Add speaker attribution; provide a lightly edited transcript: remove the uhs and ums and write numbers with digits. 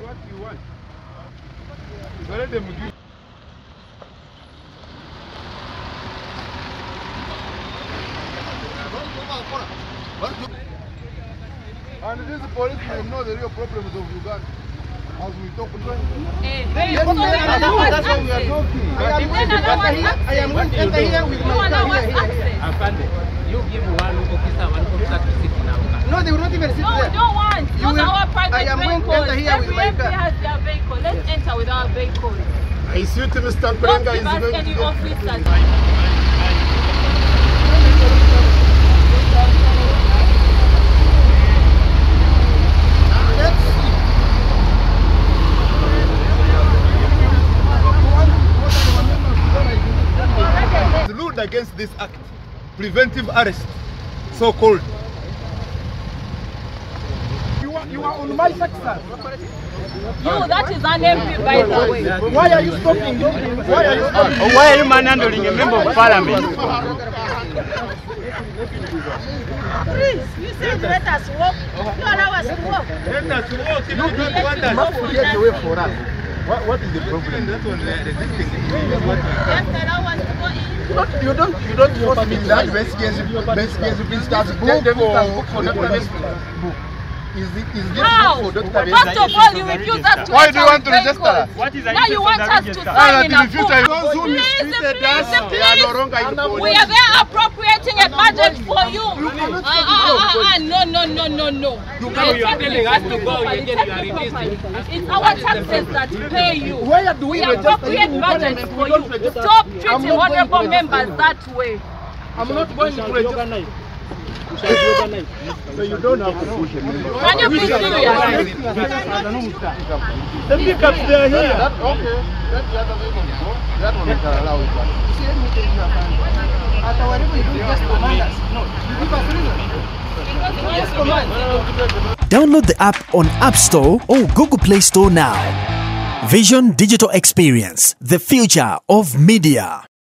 Speaker 1: what you want. Let them give. And this police may know the real problems of Uganda. As we talk about
Speaker 2: that's what we are talking.
Speaker 3: I am going to enter here with my car here.
Speaker 4: You give one officer to sit now.
Speaker 3: No, they will not even sit there.
Speaker 2: No, we don't want.
Speaker 3: You will,
Speaker 2: our private
Speaker 3: I am going to enter here with my car.
Speaker 2: has their vehicle. Let's enter with our vehicle.
Speaker 1: I see Mr.
Speaker 2: Don't
Speaker 1: Prenga
Speaker 2: give
Speaker 1: is
Speaker 2: us
Speaker 1: going
Speaker 2: any
Speaker 1: to
Speaker 2: officers.
Speaker 1: ruled against this act, preventive arrest, so-called.
Speaker 3: You are on my section.
Speaker 2: You, that is an MP, by the way.
Speaker 3: Why are you stopping? Why are you stopping?
Speaker 5: Why are you manhandling a member of parliament?
Speaker 6: Please, you said let us walk. You allow us to walk.
Speaker 1: Let us walk. You don't want us.
Speaker 3: You must get away for us.
Speaker 1: What is the problem? That's what they are resisting.
Speaker 6: Just allow us to go in.
Speaker 3: You don't force me.
Speaker 1: That Besigye will start book for book. Is this
Speaker 2: How?
Speaker 1: book for Dr.
Speaker 2: First of all, you refuse us to
Speaker 1: Why do you want to
Speaker 2: enter
Speaker 1: register us?
Speaker 5: What is
Speaker 2: now you want us to sign in a book.
Speaker 1: Those who mistreated us, they are no longer in the
Speaker 2: We are there appropriating a budget for you. No.
Speaker 4: You are telling us to go and get your release.
Speaker 2: It's our taxes that pay you.
Speaker 3: Where do we
Speaker 2: appropriate budget for you. Stop treating honorable members that way.
Speaker 3: I'm not going to register.
Speaker 1: So you don't have to push him.
Speaker 2: Can you be serious?
Speaker 3: The pickups, they are here.
Speaker 1: Okay. That's the other way to go. That one we can allow it.
Speaker 3: See anything you after whatever you do, just command us. No, you give us reason. Just command.
Speaker 7: Download the app on App Store or Google Play Store now. Vision Digital Experience, the future of media.